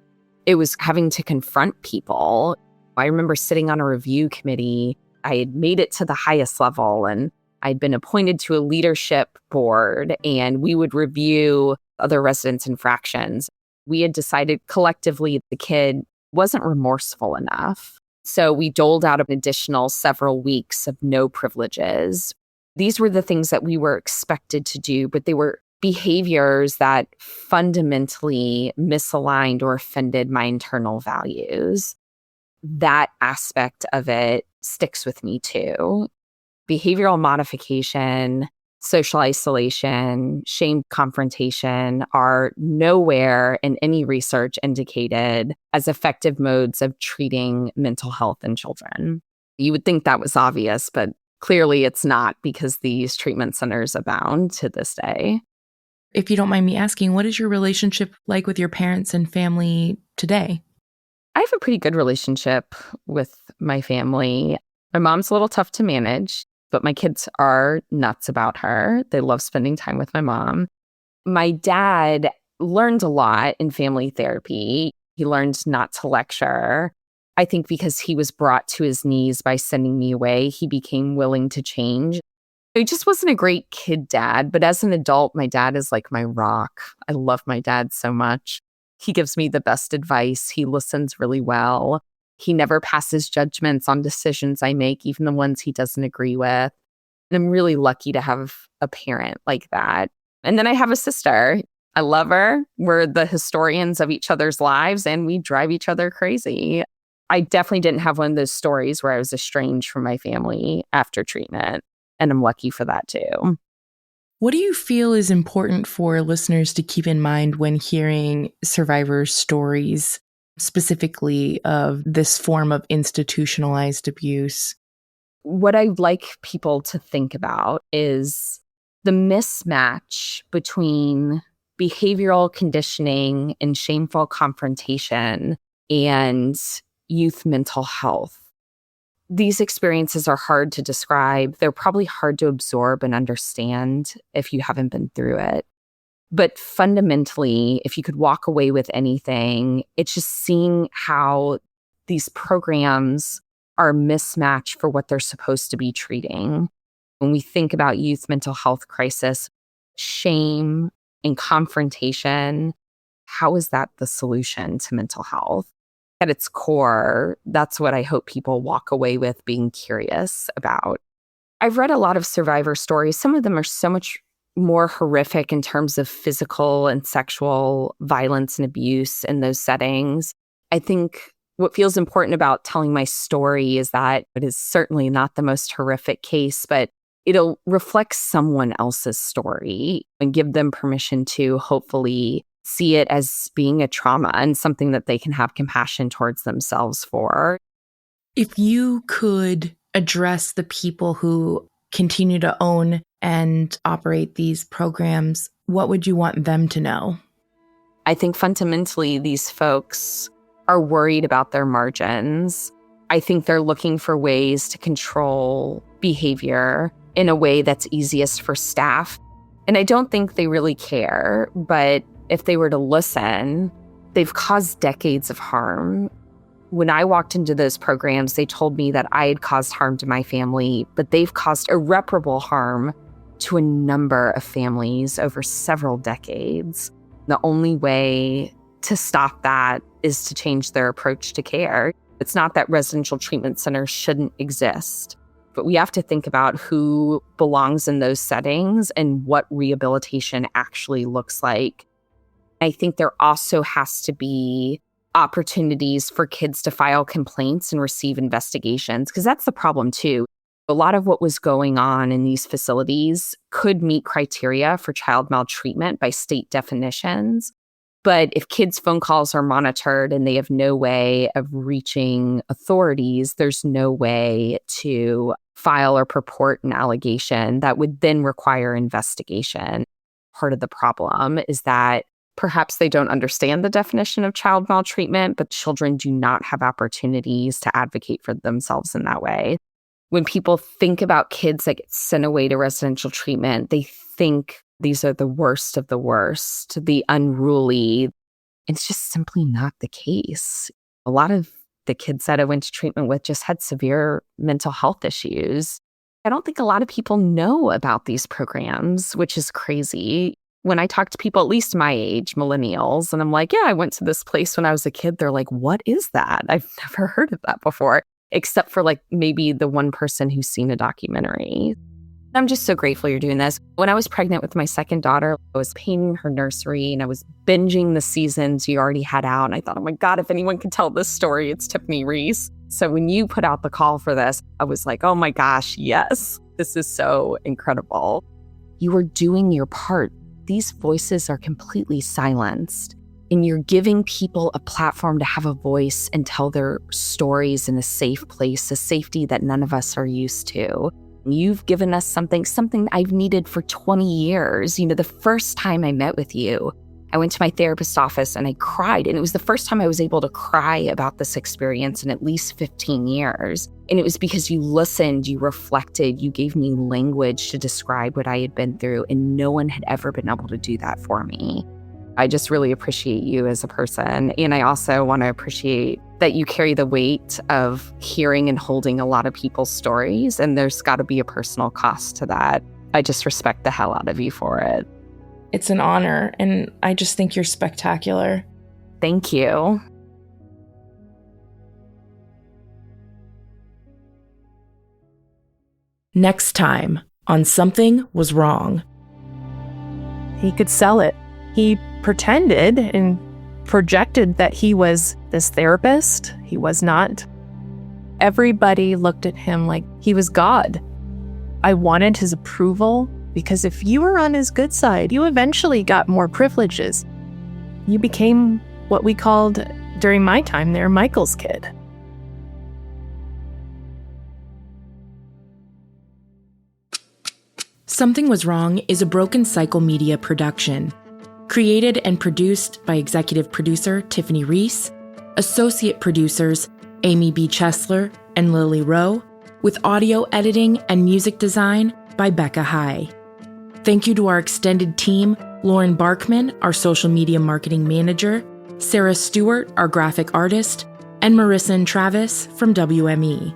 It was having to confront people. I remember sitting on a review committee. I had made it to the highest level and I'd been appointed to a leadership board and we would review other residents' infractions. We had decided collectively the kid wasn't remorseful enough. So we doled out an additional several weeks of no privileges. These were the things that we were expected to do, but they were behaviors that fundamentally misaligned or offended my internal values. That aspect of it sticks with me too. Behavioral modification, social isolation, shame confrontation are nowhere in any research indicated as effective modes of treating mental health in children. You would think that was obvious, but clearly it's not because these treatment centers abound to this day. If you don't mind me asking, what is your relationship like with your parents and family today? I have a pretty good relationship with my family. My mom's a little tough to manage, but my kids are nuts about her. They love spending time with my mom. My dad learned a lot in family therapy. He learned not to lecture. I think because he was brought to his knees by sending me away, he became willing to change. He just wasn't a great kid dad, but as an adult, my dad is like my rock. I love my dad so much. He gives me the best advice. He listens really well. He never passes judgments on decisions I make, even the ones he doesn't agree with. And I'm really lucky to have a parent like that. And then I have a sister. I love her. We're the historians of each other's lives and we drive each other crazy. I definitely didn't have one of those stories where I was estranged from my family after treatment. And I'm lucky for that too. What do you feel is important for listeners to keep in mind when hearing survivors' stories, specifically of this form of institutionalized abuse? What I'd like people to think about is the mismatch between behavioral conditioning and shameful confrontation and youth mental health. These experiences are hard to describe. They're probably hard to absorb and understand if you haven't been through it. But fundamentally, if you could walk away with anything, it's just seeing how these programs are mismatched for what they're supposed to be treating. When we think about youth mental health crisis, shame and confrontation, how is that the solution to mental health? At its core, that's what I hope people walk away with being curious about. I've read a lot of survivor stories. Some of them are so much more horrific in terms of physical and sexual violence and abuse in those settings. I think what feels important about telling my story is that it is certainly not the most horrific case, but it'll reflect someone else's story and give them permission to hopefully see it as being a trauma and something that they can have compassion towards themselves for. If you could address the people who continue to own and operate these programs, what would you want them to know? I think fundamentally these folks are worried about their margins. I think they're looking for ways to control behavior in a way that's easiest for staff. And I don't think they really care, but if they were to listen, they've caused decades of harm. When I walked into those programs, they told me that I had caused harm to my family, but they've caused irreparable harm to a number of families over several decades. The only way to stop that is to change their approach to care. It's not that residential treatment centers shouldn't exist, but we have to think about who belongs in those settings and what rehabilitation actually looks like. I think there also has to be opportunities for kids to file complaints and receive investigations, because that's the problem too. A lot of what was going on in these facilities could meet criteria for child maltreatment by state definitions. But if kids' phone calls are monitored and they have no way of reaching authorities, there's no way to file or purport an allegation that would then require investigation. Part of the problem is that perhaps they don't understand the definition of child maltreatment, but children do not have opportunities to advocate for themselves in that way. When people think about kids that get sent away to residential treatment, they think these are the worst of the worst, the unruly. It's just simply not the case. A lot of the kids that I went to treatment with just had severe mental health issues. I don't think a lot of people know about these programs, which is crazy. When I talk to people, at least my age, millennials, and I'm like, yeah, I went to this place when I was a kid. They're like, what is that? I've never heard of that before, except for like maybe the one person who's seen a documentary. I'm just so grateful you're doing this. When I was pregnant with my second daughter, I was painting her nursery and I was binging the seasons you already had out. And I thought, oh my God, if anyone can tell this story, it's Tiffany Reese. So when you put out the call for this, I was like, oh my gosh, yes, this is so incredible. You are doing your part. These voices are completely silenced. And you're giving people a platform to have a voice and tell their stories in a safe place, a safety that none of us are used to. You've given us something I've needed for 20 years. The first time I met with you, I went to my therapist's office and I cried. And it was the first time I was able to cry about this experience in at least 15 years. And it was because you listened, you reflected, you gave me language to describe what I had been through. And no one had ever been able to do that for me. I just really appreciate you as a person. And I also want to appreciate that you carry the weight of hearing and holding a lot of people's stories. And there's got to be a personal cost to that. I just respect the hell out of you for it. It's an honor, and I just think you're spectacular. Thank you. Next time on Something Was Wrong. He could sell it. He pretended and projected that he was this therapist. He was not. Everybody looked at him like he was God. I wanted his approval because if you were on his good side, you eventually got more privileges. You became what we called, during my time there, Michael's kid. Something Was Wrong is a Broken Cycle Media production. Created and produced by executive producer Tiffany Reese, associate producers Amy B. Chesler and Lily Rowe, with audio editing and music design by Becca High. Thank you to our extended team, Lauren Barkman, our social media marketing manager, Sarah Stewart, our graphic artist, and Marissa and Travis from WME.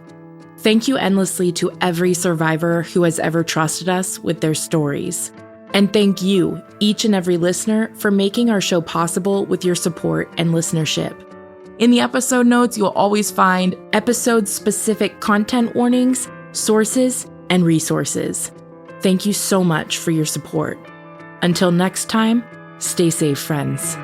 Thank you endlessly to every survivor who has ever trusted us with their stories. And thank you, each and every listener, for making our show possible with your support and listenership. In the episode notes, you'll always find episode-specific content warnings, sources, and resources. Thank you so much for your support. Until next time, stay safe, friends.